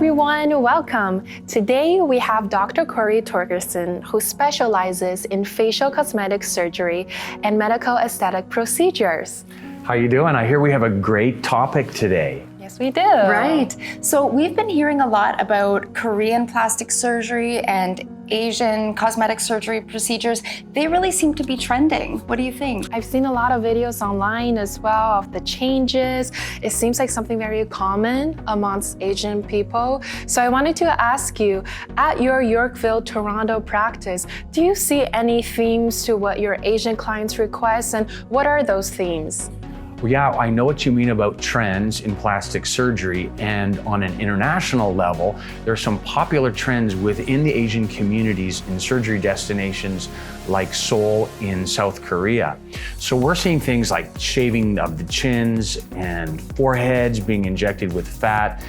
everyone, welcome. Today we have Dr. Cory Torgerson, who specializes in facial cosmetic surgery and medical aesthetic procedures. How you doing? I hear we have a great topic today. Yes, we do. Right. So we've been hearing a lot about Korean plastic surgery and Asian cosmetic surgery procedures. They really seem to be trending. What do you think? I've seen a lot of videos online as well of the changes. It seems like something very common amongst Asian people. So I wanted to ask you, at your Yorkville, Toronto practice, do you see any themes to what your Asian clients request, and what are those themes? Well, yeah, I know what you mean about trends in plastic surgery, and on an international level, there are some popular trends within the Asian communities in surgery destinations like Seoul in South Korea. So we're seeing things like shaving of the chins and foreheads being injected with fat,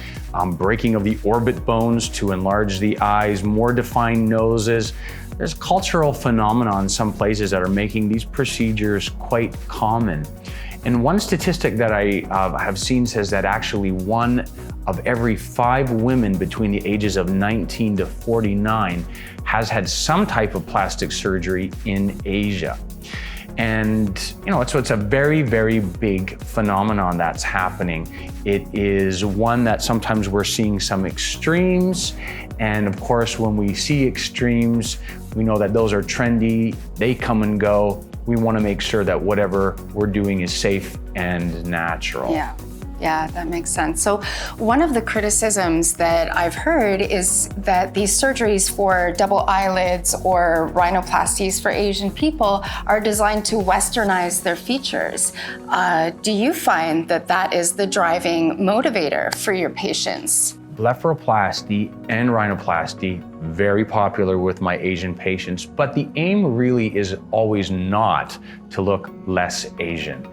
breaking of the orbit bones to enlarge the eyes, more defined noses. There's a cultural phenomenon in some places that are making these procedures quite common. And one statistic that I have seen says that actually 1 of every 5 women between the ages of 19 to 49 has had some type of plastic surgery in Asia. And so it's a very, very big phenomenon that's happening. It is one that sometimes we're seeing some extremes. And of course, when we see extremes, we know that those are trendy, they come and go. We want to make sure that whatever we're doing is safe and natural. Yeah, that makes sense. So one of the criticisms that I've heard is that these surgeries for double eyelids or rhinoplasties for Asian people are designed to westernize their features. Do you find that that is the driving motivator for your patients? Blepharoplasty and rhinoplasty, very popular with my Asian patients, but the aim really is always not to look less Asian.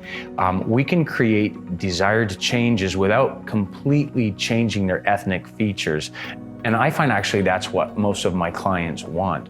We can create desired changes without completely changing their ethnic features. And I find actually that's what most of my clients want.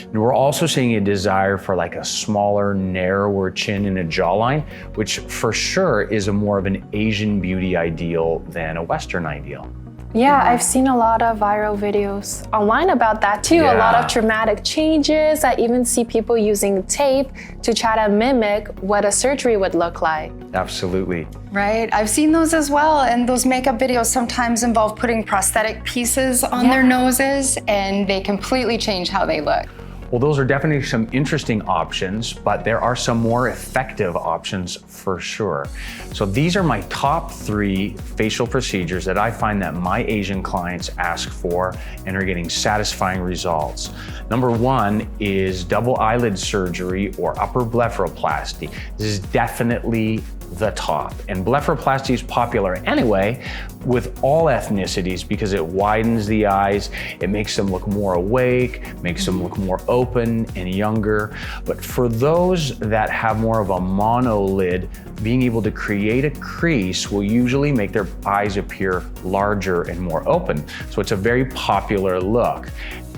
And we're also seeing a desire for like a smaller, narrower chin and a jawline, which for sure is a more of an Asian beauty ideal than a Western ideal. Yeah, I've seen a lot of viral videos online about that too. Yeah. A lot of dramatic changes. I even see people using tape to try to mimic what a surgery would look like. Absolutely. Right, I've seen those as well, and those makeup videos sometimes involve putting prosthetic pieces on their noses, and they completely change how they look. Well, those are definitely some interesting options, but there are some more effective options for sure. So these are my top 3 facial procedures that I find that my Asian clients ask for and are getting satisfying results. Number 1 is double eyelid surgery or upper blepharoplasty. This is definitely the top. And blepharoplasty is popular anyway with all ethnicities because it widens the eyes, it makes them look more awake, makes them look more open and younger. But for those that have more of a monolid, being able to create a crease will usually make their eyes appear larger and more open. So it's a very popular look.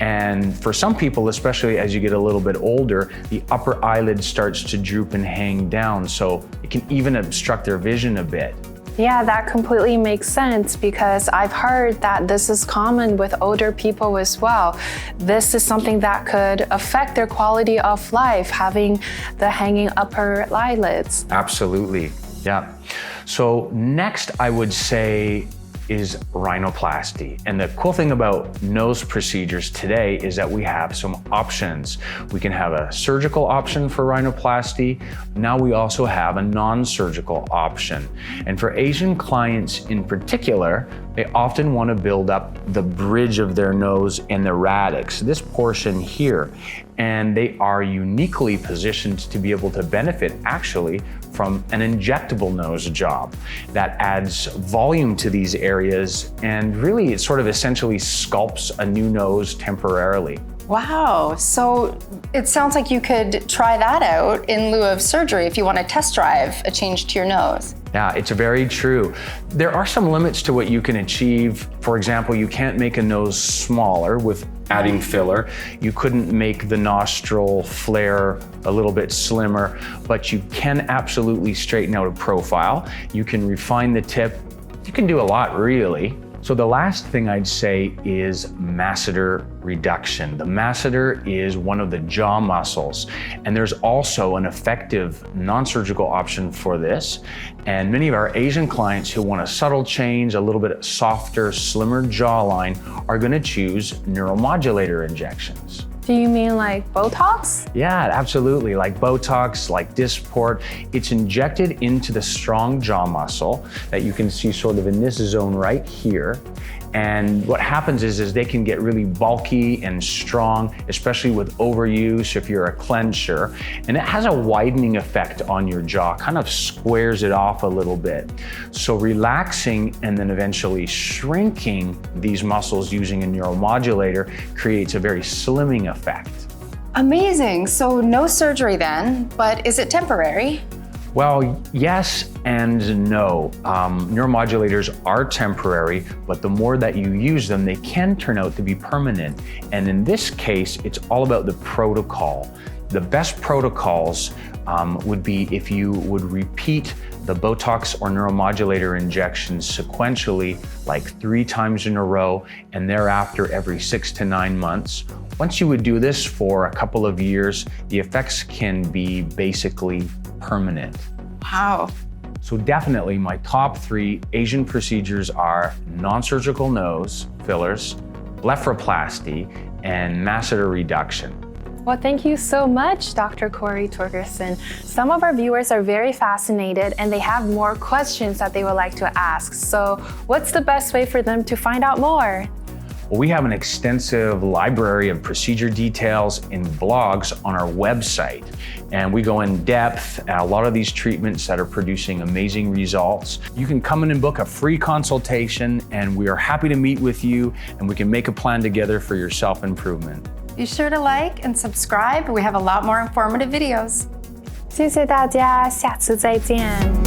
And for some people, especially as you get a little bit older, the upper eyelid starts to droop and hang down, so it can even obstruct their vision a bit. Yeah, that completely makes sense because I've heard that this is common with older people as well. This is something that could affect their quality of life, having the hanging upper eyelids. Absolutely, yeah. So next I would say is rhinoplasty. And the cool thing about nose procedures today is that we have some options. We can have a surgical option for rhinoplasty. Now we also have a non-surgical option. And for Asian clients in particular, they often want to build up the bridge of their nose and the radix, this portion here. And they are uniquely positioned to be able to benefit actually from an injectable nose job that adds volume to these areas, and really it sort of essentially sculpts a new nose temporarily. Wow, so it sounds like you could try that out in lieu of surgery if you want to test drive a change to your nose. Yeah, it's very true. There are some limits to what you can achieve. For example, you can't make a nose smaller with adding filler. You couldn't make the nostril flare a little bit slimmer, but you can absolutely straighten out a profile. You can refine the tip. You can do a lot, really. So the last thing I'd say is masseter reduction. The masseter is one of the jaw muscles, and there's also an effective non-surgical option for this. And many of our Asian clients who want a subtle change, a little bit softer, slimmer jawline, are going to choose neuromodulator injections. Do you mean like Botox? Yeah, absolutely. Like Botox, like Dysport. It's injected into the strong jaw muscle that you can see sort of in this zone right here. And what happens is they can get really bulky and strong, especially with overuse if you're a clencher. And it has a widening effect on your jaw, kind of squares it off a little bit. So relaxing and then eventually shrinking these muscles using a neuromodulator creates a very slimming effect. Amazing. So no surgery then, but is it temporary? Well, yes and no. Neuromodulators are temporary, but the more that you use them, they can turn out to be permanent. And in this case, it's all about the protocol. The best protocols would be if you would repeat the Botox or neuromodulator injections sequentially, like 3 times in a row, and thereafter every 6 to 9 months. Once you would do this for a couple of years, the effects can be basically permanent. Wow. So definitely my top 3 Asian procedures are non-surgical nose fillers, blepharoplasty, and masseter reduction. Well, thank you so much, Dr. Cory Torgerson. Some of our viewers are very fascinated and they have more questions that they would like to ask. So what's the best way for them to find out more? Well, we have an extensive library of procedure details in blogs on our website. And we go in depth at a lot of these treatments that are producing amazing results. You can come in and book a free consultation, and we are happy to meet with you, and we can make a plan together for your self-improvement. Be sure to like and subscribe. We have a lot more informative videos. 谢谢大家，下次再见。